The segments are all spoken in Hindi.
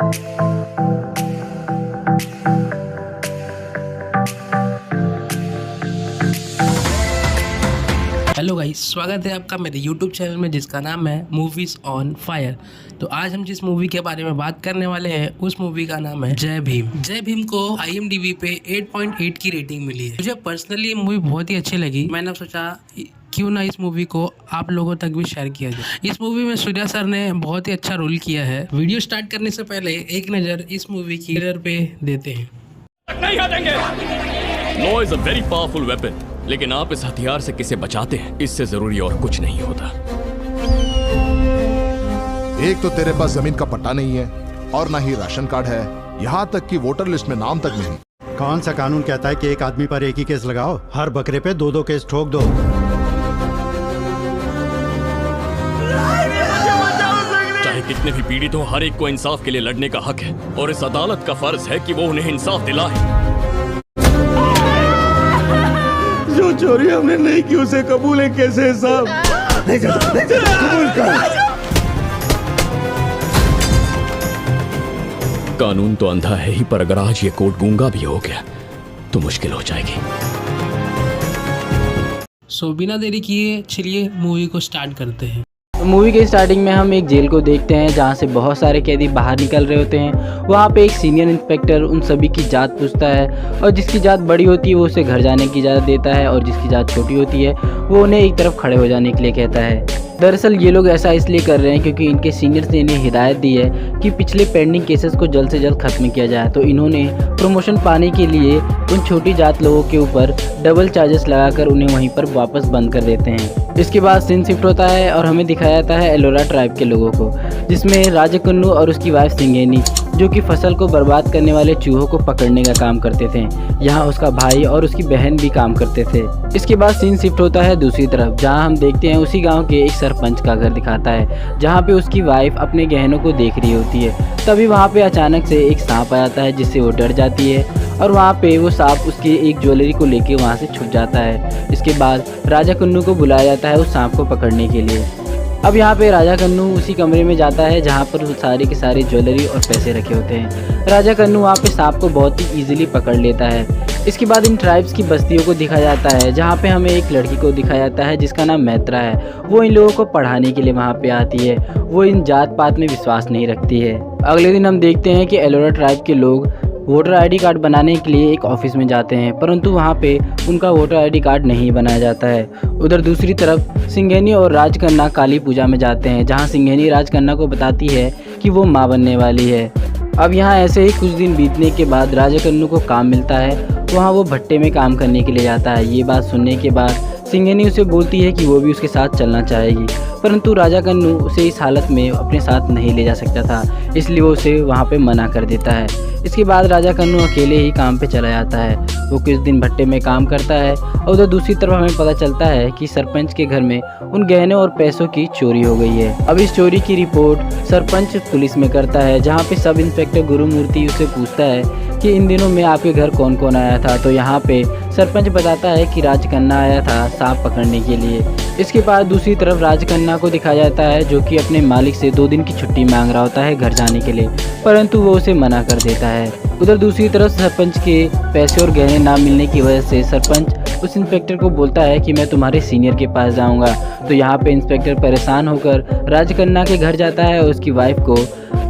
हेलो गाइस, स्वागत है आपका मेरे YouTube चैनल में जिसका नाम है मूवीज़ ऑन फायर। तो आज हम जिस मूवी के बारे में बात करने वाले हैं उस मूवी का नाम है जय भीम। जय भीम को IMDb पे 8.8 की रेटिंग मिली है। मुझे पर्सनली ये मूवी बहुत ही अच्छी लगी। मैंने सोचा क्यों ना इस मूवी को आप लोगों तक भी शेयर किया जाए। इस मूवी में सूर्या सर ने बहुत ही अच्छा रोल किया है। वीडियो स्टार्ट करने से पहले एक नज़र इस मूवी की ट्रेलर पे देते हैं। नहीं हटेंगे। Law is a very powerful weapon, लेकिन आप इस हथियार से किसे बचाते हैं इससे जरूरी और कुछ नहीं होता। एक तो तेरे पास जमीन का पट्टा नहीं है और ना ही राशन कार्ड है, यहाँ तक कि वोटर लिस्ट में नाम तक नहीं। कौन सा कानून कहता है कि एक आदमी पर एक ही केस लगाओ? हर बकरे पे दो केस ठोक दो। चाहे कितने भी पीड़ित हो, हर एक को इंसाफ के लिए लड़ने का हक है और इस अदालत का फर्ज है कि वो उन्हें इंसाफ दिलाए। जो चोरी हमने नहीं की उसे कबूल है कैसे साहब? कबूल कर। कानून तो अंधा है ही, पर अगर आज ये कोर्ट गूंगा भी हो गया तो मुश्किल हो जाएगी। सो बिना देरी किए चलिए मूवी को स्टार्ट करते हैं। मूवी के स्टार्टिंग में हम एक जेल को देखते हैं जहां से बहुत सारे कैदी बाहर निकल रहे होते हैं। वहां पे एक सीनियर इंस्पेक्टर उन सभी की जात पूछता है और जिसकी जात बड़ी होती है वो उसे घर जाने की इजाज़त देता है और जिसकी जात छोटी होती है वो उन्हें एक तरफ खड़े हो जाने के लिए कहता है। दरअसल ये लोग ऐसा इसलिए कर रहे हैं क्योंकि इनके सीनियर्स ने इन्हें हिदायत दी है कि पिछले पेंडिंग केसेस को जल्द से जल्द खत्म किया जाए। तो इन्होंने प्रमोशन पाने के लिए उन छोटी जात लोगों के ऊपर डबल चार्जेस लगाकर उन्हें वहीं पर वापस बंद कर देते हैं। इसके बाद सीन शिफ्ट होता है और हमें दिखाया जाता है एलोरा ट्राइब के लोगों को, जिसमें राजा कन्नू और उसकी वाइफ सिंघेनी जो कि फसल को बर्बाद करने वाले चूहों को पकड़ने का काम करते थे। यहाँ उसका भाई और उसकी बहन भी काम करते थे। इसके बाद सीन शिफ्ट होता है दूसरी तरफ, जहाँ हम देखते हैं उसी गांव के एक सरपंच का घर दिखाता है जहाँ पे उसकी वाइफ अपने गहनों को देख रही होती है। तभी वहाँ पे अचानक से एक सांप आ जाता है जिससे वो डर जाती है और वहाँ पे वो सांप उसकी एक ज्वेलरी को लेके वहाँ से छुप जाता है। इसके बाद राजा कन्नू को बुलाया जाता है उस सांप को पकड़ने के लिए। अब यहाँ पे राजा कन्नू उसी कमरे में जाता है जहाँ पर सारे के सारे ज्वेलरी और पैसे रखे होते हैं। राजा कन्नू वहाँ पे सांप को बहुत ही ईजिली पकड़ लेता है। इसके बाद इन ट्राइब्स की बस्तियों को दिखाया जाता है जहाँ पे हमें एक लड़की को दिखाया जाता है जिसका नाम मैत्रा है। वो इन लोगों को पढ़ाने के लिए वहाँ पे आती है। वो इन जात पात में विश्वास नहीं रखती है। अगले दिन हम देखते हैं कि एलोरा ट्राइब के लोग वोटर आईडी कार्ड बनाने के लिए एक ऑफिस में जाते हैं, परंतु वहाँ पे उनका वोटर आईडी कार्ड नहीं बनाया जाता है। उधर दूसरी तरफ सिंघेनी और राजकन्ना काली पूजा में जाते हैं जहाँ सिंघेनी राजकन्ना को बताती है कि वो माँ बनने वाली है। अब यहाँ ऐसे ही कुछ दिन बीतने के बाद राजा कन्नू को काम मिलता है। वहाँ वो भट्टे में काम करने के लिए जाता है। ये बात सुनने के बाद सिंघेनी उसे बोलती है कि वो भी उसके साथ चलना चाहेगी, परंतु राजा कन्नू उसे इस हालत में अपने साथ नहीं ले जा सकता था, इसलिए वो उसे वहाँ पे मना कर देता है। इसके बाद राजा कन्नू अकेले ही काम पे चला जाता है। वो कुछ दिन भट्टे में काम करता है और उधर दूसरी तरफ हमें पता चलता है कि सरपंच के घर में उन गहने और पैसों की चोरी हो गई है। अब इस चोरी की रिपोर्ट सरपंच पुलिस में करता है, जहाँ पे सब इंस्पेक्टर गुरुमूर्ति उससे पूछता है कि इन दिनों में आपके घर कौन कौन आया था। तो यहाँ पे सरपंच बताता है कि राजकन्ना आया था सांप पकड़ने के लिए। इसके बाद दूसरी तरफ राजकन्ना को दिखाया जाता है जो कि अपने मालिक से 2 दिन की छुट्टी मांग रहा होता है घर जाने के लिए, परंतु वो उसे मना कर देता है। उधर दूसरी तरफ सरपंच के पैसे और गहने ना मिलने की वजह से सरपंच उस इंस्पेक्टर को बोलता है कि मैं तुम्हारे सीनियर के पास जाऊंगा। तो यहाँ पे इंस्पेक्टर परेशान होकर राजकन्ना के घर जाता है और उसकी वाइफ को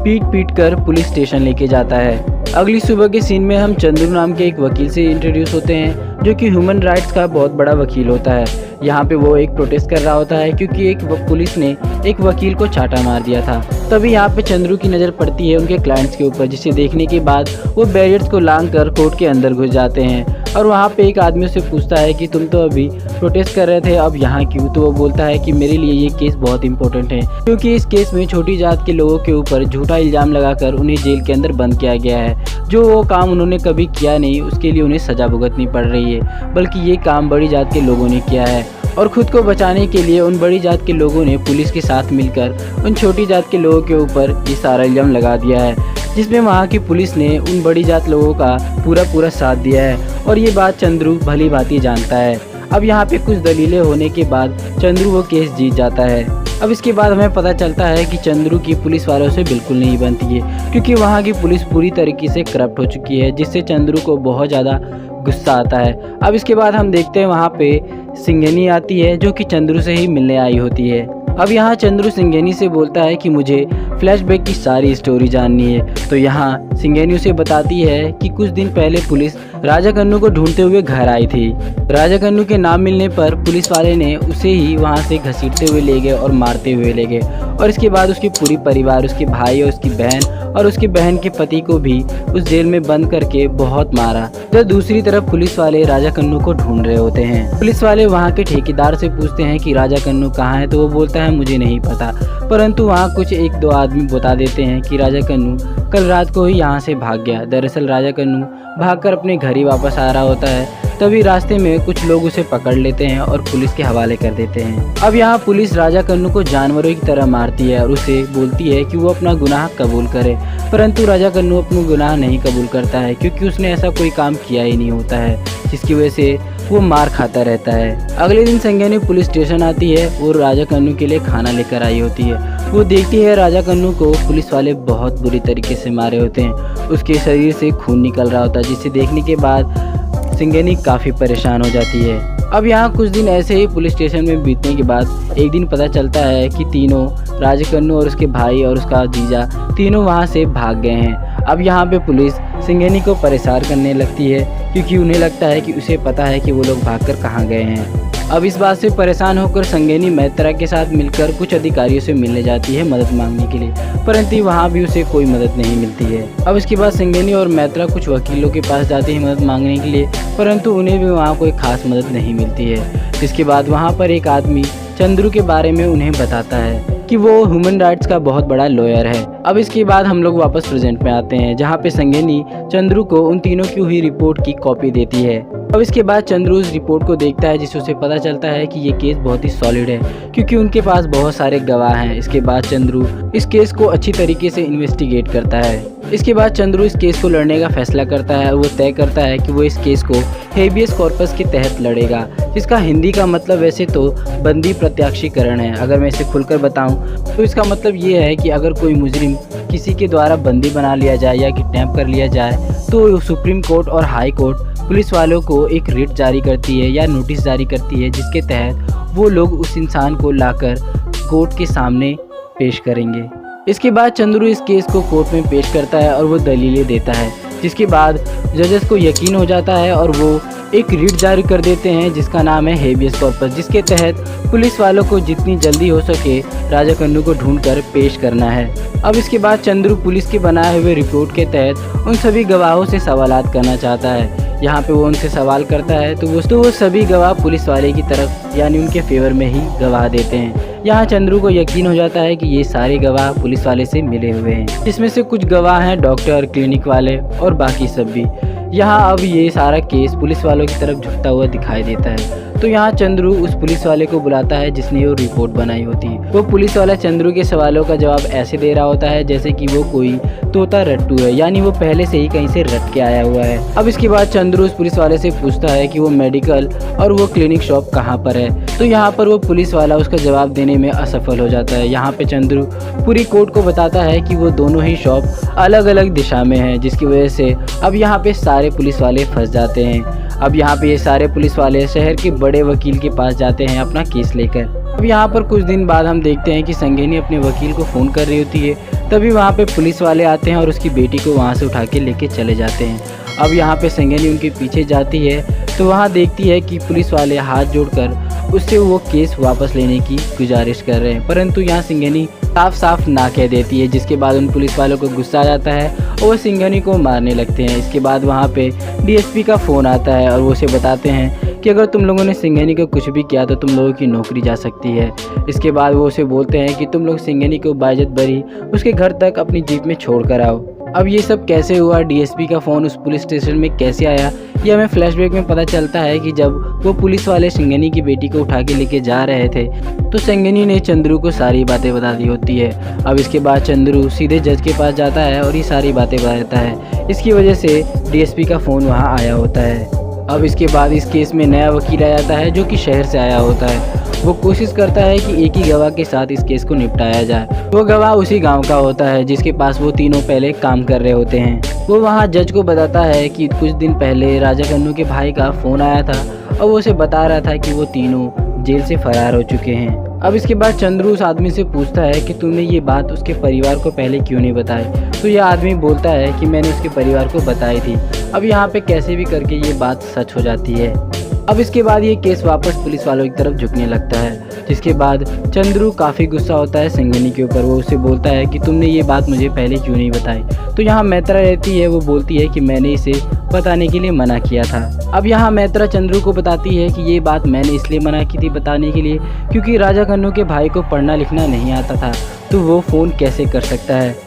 पीट कर पुलिस स्टेशन लेके जाता है। अगली सुबह के सीन में हम चंद्रू नाम के एक वकील से इंट्रोड्यूस होते हैं जो कि ह्यूमन राइट्स का बहुत बड़ा वकील होता है। यहाँ पे वो एक प्रोटेस्ट कर रहा होता है क्योंकि एक पुलिस ने एक वकील को चाटा मार दिया था। तभी यहाँ पे चंद्रू की नज़र पड़ती है उनके क्लाइंट्स के ऊपर, जिसे देखने के बाद वो बैरियर्स को लांघ कर कोर्ट के अंदर घुस जाते हैं और वहाँ पे एक आदमी से पूछता है कि तुम तो अभी प्रोटेस्ट कर रहे थे, अब यहाँ क्यों? तो वो बोलता है कि मेरे लिए ये केस बहुत इंपॉर्टेंट है क्योंकि इस केस में छोटी जात के लोगों के ऊपर झूठा इल्ज़ाम लगाकर उन्हें जेल के अंदर बंद किया गया है। जो वो काम उन्होंने कभी किया नहीं उसके लिए उन्हें सज़ा भुगतनी पड़ रही है, बल्कि ये काम बड़ी जात के लोगों ने किया है और खुद को बचाने के लिए उन बड़ी जात के लोगों ने पुलिस के साथ मिलकर उन छोटी जात के लोगों के ऊपर ये सारा इल्ज़ाम लगा दिया है, जिसमें वहाँ की पुलिस ने उन बड़ी जात लोगों का पूरा साथ दिया है और ये बात चंद्रू भली भांति जानता है। अब यहाँ पे कुछ दलीलें होने के बाद चंद्रू वो केस जीत जाता है। अब इसके बाद हमें पता चलता है कि चंद्रू की पुलिस वालों से बिल्कुल नहीं बनती है, क्योंकि वहाँ की पुलिस पूरी तरीके से करप्ट हो चुकी है, जिससे चंद्रू को बहुत ज़्यादा गुस्सा आता है। अब इसके बाद हम देखते हैं वहाँ पे सिंघेनी आती है, जो कि चंद्रू से ही मिलने आई होती है। अब यहाँ चंद्रू सिंघेनी से बोलता है कि मुझे फ्लैशबैक की सारी स्टोरी जाननी है। तो यहाँ सिंघेनी उसे बताती है कि कुछ दिन पहले पुलिस राजा कन्नू को ढूंढते हुए घर आई थी। राजा कन्नू के नाम मिलने पर पुलिस वाले ने उसे ही वहाँ से घसीटते हुए ले गए और मारते हुए ले गए, और इसके बाद उसकी पूरी परिवार, उसके भाई और उसकी बहन और उसकी बहन के पति को भी उस जेल में बंद करके बहुत मारा। तो दूसरी तरफ पुलिस वाले राजा कन्नू को ढूंढ रहे होते हैं। पुलिस वाले वहाँ के ठेकेदार से पूछते हैं कि राजा कन्नू कहाँ है, तो वो बोलता है मुझे नहीं पता, परंतु वहाँ कुछ 1-2 आदमी बता देते हैं कि राजा कन्नू कल रात को ही यहाँ से भाग गया। दरअसल राजा कन्नू भागकर अपने घर ही वापस आ रहा होता है। तभी रास्ते में कुछ लोग उसे पकड़ लेते हैं और पुलिस के हवाले कर देते हैं। अब यहाँ पुलिस राजा कन्नू को जानवरों की तरह मारती है और उसे बोलती है कि वो अपना गुनाह कबूल करे, परंतु राजा कन्नू अपना गुनाह नहीं कबूल करता है, क्योंकि उसने ऐसा कोई काम किया ही नहीं होता है, जिसकी वजह से वो मार खाता रहता है। अगले दिन सिंघेनी पुलिस स्टेशन आती है। वो राजा कन्नू के लिए खाना लेकर आई होती है। वो देखती है राजा कन्नू को पुलिस वाले बहुत बुरी तरीके से मारे होते हैं, उसके शरीर से खून निकल रहा होता है, जिसे देखने के बाद सिंघेनी काफ़ी परेशान हो जाती है। अब यहाँ कुछ दिन ऐसे ही पुलिस स्टेशन में बीतने के बाद एक दिन पता चलता है कि तीनों, राजा कन्नू और उसके भाई और उसका जीजा, तीनों वहाँ से भाग गए हैं। अब यहाँ पे पुलिस सिंघेनी को परेशान करने लगती है, क्योंकि उन्हें लगता है कि उसे पता है कि वो लोग भागकर कहाँ गए हैं। अब इस बात से परेशान होकर सिंघेनी मैत्रा के साथ मिलकर कुछ अधिकारियों से मिलने जाती है मदद मांगने के लिए, परंतु वहाँ भी उसे कोई मदद नहीं मिलती है। अब इसके बाद सिंघेनी और मैत्रा कुछ वकीलों के पास जाते हैं मदद मांगने के लिए, परंतु उन्हें भी वहाँ कोई खास मदद नहीं मिलती है। इसके बाद वहाँ पर एक आदमी चंद्रू के बारे में उन्हें बताता है कि वो ह्यूमन राइट्स का बहुत बड़ा लॉयर है। अब इसके बाद हम लोग वापस प्रेजेंट में आते हैं, जहाँ पे सिंघेनी चंद्रू को उन तीनों की हुई रिपोर्ट की कॉपी देती है। अब इसके बाद चंद्रू उस रिपोर्ट को देखता है, जिससे उसे पता चलता है कि ये केस बहुत ही सॉलिड है, क्योंकि उनके पास बहुत सारे गवाह हैं। इसके बाद चंद्रू इस केस को अच्छी तरीके से इन्वेस्टिगेट करता है। इसके बाद चंद्रू इस केस को लड़ने का फैसला करता है और वो तय करता है कि वो इस केस को हेबियस कॉर्पस के तहत लड़ेगा, जिसका हिंदी का मतलब वैसे तो बंदी प्रत्याक्षीकरण है। अगर मैं इसे खुलकर बताऊं तो इसका मतलब ये है कि अगर कोई मुजरिम किसी के द्वारा बंदी बना लिया जाए या किडनैप कर लिया जाए, तो सुप्रीम कोर्ट और हाई कोर्ट पुलिस वालों को एक रिट जारी करती है या नोटिस जारी करती है, जिसके तहत वो लोग उस इंसान को लाकर कोर्ट के सामने पेश करेंगे। इसके बाद चंद्रू इस केस को कोर्ट में पेश करता है और वो दलीलें देता है, जिसके बाद जजेस को यकीन हो जाता है और वो एक रिट जारी कर देते हैं जिसका नाम है हेबियस कॉर्पस, जिसके तहत पुलिस वालों को जितनी जल्दी हो सके राजा कन्नू को ढूंढकर पेश करना है। अब इसके बाद चंद्रू पुलिस के बनाए हुए रिपोर्ट के तहत उन सभी गवाहों से सवालात करना चाहता है। यहाँ पे वो उनसे सवाल करता है तो वो सभी गवाह पुलिस वाले की तरफ यानी उनके फेवर में ही गवाह देते हैं। यहाँ चंद्रू को यकीन हो जाता है कि ये सारे गवाह पुलिस वाले से मिले हुए हैं, जिसमें से कुछ गवाह हैं डॉक्टर, क्लिनिक वाले और बाकी सब भी। यहाँ अब ये सारा केस पुलिस वालों की तरफ झुकता हुआ दिखाई देता है। तो यहाँ चंद्रू उस पुलिस वाले को बुलाता है जिसने वो रिपोर्ट बनाई होती है। वो पुलिस वाला चंद्रू के सवालों का जवाब ऐसे दे रहा होता है जैसे कि वो कोई तोता रट्टू है, यानी वो पहले से ही कहीं से रट के आया हुआ है। अब इसके बाद चंद्रू उस पुलिस वाले से पूछता है कि वो मेडिकल और वो क्लिनिक शॉप कहाँ पर है। तो यहाँ पर वो पुलिस वाला उसका जवाब देने में असफल हो जाता है। यहाँ पे चंद्रू पूरी कोर्ट को बताता है कि वो दोनों ही शॉप अलग अलग दिशा में हैं, जिसकी वजह से अब यहाँ पे सारे पुलिस वाले फंस जाते हैं। अब यहाँ पे ये सारे पुलिस वाले शहर के बड़े वकील के पास जाते हैं अपना केस लेकर। अब यहाँ पर कुछ दिन बाद हम देखते हैं कि सिंघेनी अपने वकील को फ़ोन कर रही होती है। तभी वहाँ पे पुलिस वाले आते हैं और उसकी बेटी को वहाँ से उठा के लेके चले जाते हैं। अब यहाँ पे सिंघेनी उनके पीछे जाती है तो वहाँ देखती है कि पुलिस वाले हाथ जोड़कर उससे वो केस वापस लेने की गुजारिश कर रहे हैं, परंतु यहाँ सिंघेनी साफ साफ ना कह देती है, जिसके बाद उन पुलिस वालों को गुस्सा आ जाता है और वो सिंघेनी को मारने लगते हैं। इसके बाद वहाँ पे डीएसपी का फ़ोन आता है और वो उसे बताते हैं कि अगर तुम लोगों ने सिंघेनी को कुछ भी किया तो तुम लोगों की नौकरी जा सकती है। इसके बाद वो उसे बोलते हैं कि तुम लोग सिंघेनी को बाइज्जत बरी उसके घर तक अपनी जीप में छोड़ कर आओ। अब ये सब कैसे हुआ, डीएसपी का फ़ोन उस पुलिस स्टेशन में कैसे आया, ये हमें फ्लैशबैक में पता चलता है कि जब वो पुलिस वाले सिंघेनी की बेटी को उठा के लेके जा रहे थे तो सिंघेनी ने चंद्रू को सारी बातें बता दी होती है। अब इसके बाद चंद्रू सीधे जज के पास जाता है और ये सारी बातें बताता है। इसकी वजह से डीएसपी का फ़ोन वहाँ आया होता है। अब इसके बाद इस केस में नया वकील आ जाता है जो कि शहर से आया होता है। वो कोशिश करता है कि एक ही गवाह के साथ इस केस को निपटाया जाए। वो गवाह उसी गांव का होता है जिसके पास वो तीनों पहले काम कर रहे होते हैं। वो वहाँ जज को बताता है कि कुछ दिन पहले राजा कन्नू के भाई का फ़ोन आया था और वो उसे बता रहा था कि वो तीनों जेल से फरार हो चुके हैं। अब इसके बाद चंद्रू उस आदमी से पूछता है कि तुमने ये बात उसके परिवार को पहले क्यों नहीं बताई। तो यह आदमी बोलता है कि मैंने उसके परिवार को बताई थी। अब यहाँ पे कैसे भी करके ये बात सच हो जाती है। अब इसके बाद ये केस वापस पुलिस वालों की तरफ झुकने लगता है, जिसके बाद चंद्रू काफ़ी गुस्सा होता है संगनी के ऊपर। वो उससे बोलता है कि तुमने ये बात मुझे पहले क्यों नहीं बताई। तो यहाँ मैत्रा रहती है, वो बोलती है कि मैंने इसे बताने के लिए मना किया था। अब यहाँ मैत्रा चंद्रू को बताती है कि ये बात मैंने इसलिए मना की थी बताने के लिए क्योंकि राजा कन्नू के भाई को पढ़ना लिखना नहीं आता था, तो वो फ़ोन कैसे कर सकता है।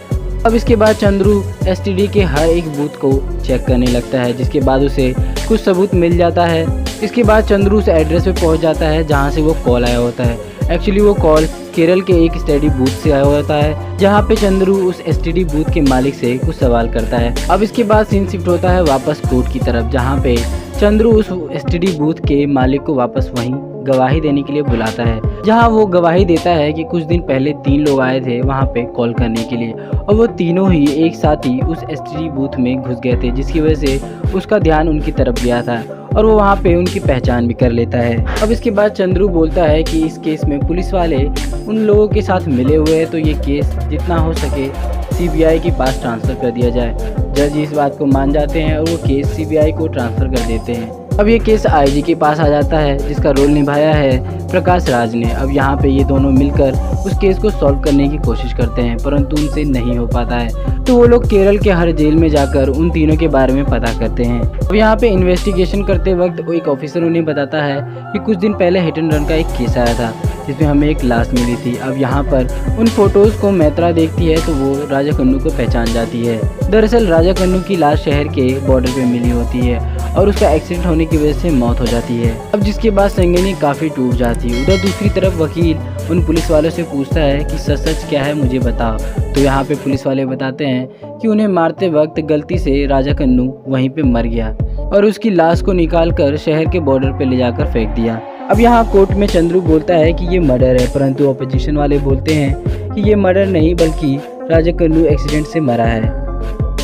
अब इसके बाद चंद्रू एसटीडी के हर एक बूथ को चेक करने लगता है, जिसके बाद उसे कुछ सबूत मिल जाता है। इसके बाद चंद्रू उस एड्रेस पे पहुंच जाता है जहां से वो कॉल आया होता है। एक्चुअली वो कॉल केरल के एक एसटीडी बूथ से आया होता है, जहां पे चंद्रू उस एसटीडी बूथ के मालिक से कुछ सवाल करता है। अब इसके बाद सीन शिफ्ट होता है वापस कोर्ट की तरफ, जहाँ पे चंद्रू उस एसटीडी बूथ के मालिक को वापस वहीं गवाही देने के लिए बुलाता है, जहां वो गवाही देता है कि कुछ दिन पहले 3 लोग आए थे वहां पे कॉल करने के लिए और वो तीनों ही एक साथ ही उस एसटीडी बूथ में घुस गए थे, जिसकी वजह से उसका ध्यान उनकी तरफ गया था और वो वहाँ पे उनकी पहचान भी कर लेता है। अब इसके बाद चंद्रू बोलता है कि इस केस में पुलिस वाले उन लोगों के साथ मिले हुए हैं, तो ये केस जितना हो सके सीबीआई के पास ट्रांसफ़र कर दिया जाए। जज इस बात को मान जाते हैं और वो केस सीबीआई को ट्रांसफ़र कर देते हैं। अब ये केस आईजी के पास आ जाता है, जिसका रोल निभाया है प्रकाश राज ने। अब यहाँ पे ये दोनों मिलकर उस केस को सॉल्व करने की कोशिश करते हैं, परंतु उनसे नहीं हो पाता है। तो वो लोग केरल के हर जेल में जाकर उन तीनों के बारे में पता करते हैं। अब यहाँ पे इन्वेस्टिगेशन करते वक्त एक ऑफिसर उन्हें बताता है कि कुछ दिन पहले हिट एंड रन का एक केस आया था जिसमें हमें एक लाश मिली थी। अब यहाँ पर उन फोटोज़ को मैत्रा देखती है तो वो राजा कन्नू को पहचान जाती है। दरअसल राजा कन्नू की लाश शहर के बॉर्डर पे मिली होती है और उसका एक्सीडेंट होने की वजह से मौत हो जाती है। अब जिसके बाद संगनी काफ़ी टूट जाती है। उधर दूसरी तरफ वकील उन पुलिस वालों से पूछता है कि सच क्या है मुझे बताओ। तो यहाँ पे पुलिस वाले बताते हैं कि उन्हें मारते वक्त गलती से राजा कन्नू वहीं पे मर गया और उसकी लाश को निकाल कर शहर के बॉर्डर पे ले जाकर फेंक दिया। अब यहाँ कोर्ट में चंद्रू बोलता है कि ये मर्डर है, परंतु ऑपोजिशन वाले बोलते हैं कि ये मर्डर नहीं बल्कि राजा कन्नू एक्सीडेंट से मरा है।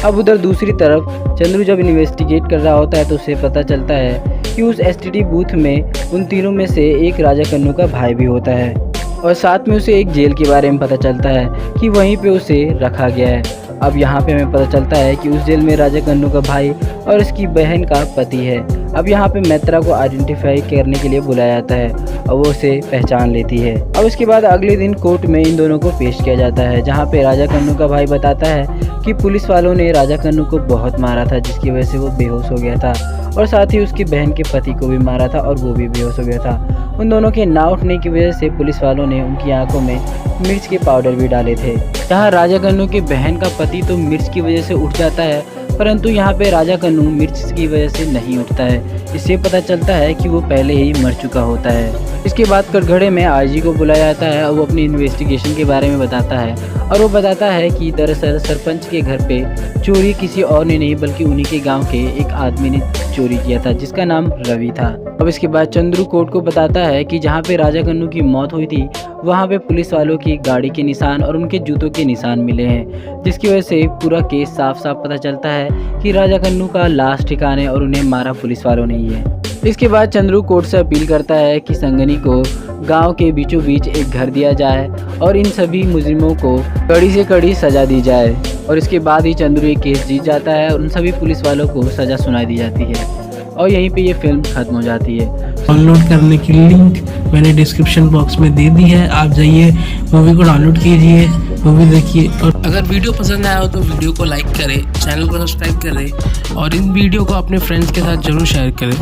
अब उधर दूसरी तरफ चंद्रू जब इन्वेस्टिगेट कर रहा होता है तो उसे पता चलता है कि उस एसटीडी बूथ में उन तीनों में से एक राजा कन्नू का भाई भी होता है और साथ में उसे एक जेल के बारे में पता चलता है कि वहीं पे उसे रखा गया है। अब यहाँ पे हमें पता चलता है कि उस जेल में राजा कन्नू का भाई और उसकी बहन का पति है। अब यहाँ पे मैत्रा को आइडेंटिफाई करने के लिए बुलाया जाता है और वो उसे पहचान लेती है। अब उसके बाद अगले दिन कोर्ट में इन दोनों को पेश किया जाता है, जहाँ पे राजा कन्नू का भाई बताता है कि पुलिस वालों ने राजा कन्नू को बहुत मारा था जिसकी वजह से वो बेहोश हो गया था और साथ ही उसकी बहन के पति को भी मारा था और वो भी बेहोश हो गया था। उन दोनों के ना उठने की वजह से पुलिस वालों ने उनकी आंखों में मिर्च के पाउडर भी डाले थे। यहाँ राजा कन्नू के बहन का पति तो मिर्च की वजह से उठ जाता है, परंतु यहाँ पे राजा कन्नू मिर्च की वजह से नहीं उठता है। इससे पता चलता है कि वो पहले ही मर चुका होता है। इसके बाद कटघरे में आईजी को बुलाया जाता है और वो अपनी इन्वेस्टिगेशन के बारे में बताता है और वो बताता है कि दरअसल सरपंच के घर पे चोरी किसी और ने नहीं बल्कि उन्हीं के गांव के एक आदमी ने चोरी किया था जिसका नाम रवि था। अब इसके बाद चंद्रू कोर्ट को बताता है कि जहाँ पे राजा कन्नू की मौत हुई थी वहाँ पे पुलिस वालों की गाड़ी के निशान और उनके जूतों के निशान मिले हैं, जिसकी वजह से पूरा केस साफ साफ पता चलता है कि राजा कन्नू का लाश ठिकाने और उन्हें मारा पुलिस वालों ने ही है। इसके बाद चंद्रू कोर्ट से अपील करता है कि संगनी को गांव के बीचों बीच एक घर दिया जाए और इन सभी मुजरिमों को कड़ी से कड़ी सजा दी जाए और इसके बाद ही चंद्रू ये केस जीत जाता है और उन सभी पुलिस वालों को सजा सुनाई दी जाती है और यहीं पे ये फिल्म खत्म हो जाती है। डाउनलोड करने की लिंक मैंने डिस्क्रिप्शन बॉक्स में दे दी है, आप जाइए मूवी को डाउनलोड कीजिए, मूवी देखिए। और अगर वीडियो पसंद आया हो तो वीडियो को लाइक करें, चैनल को सब्सक्राइब करें और इन वीडियो को अपने फ्रेंड्स के साथ ज़रूर शेयर करें।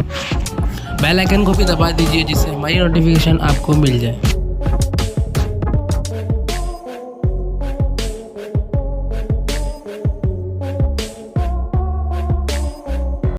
बेल आइकन को भी दबा दीजिए जिससे हमारी नोटिफिकेशन आपको मिल जाए।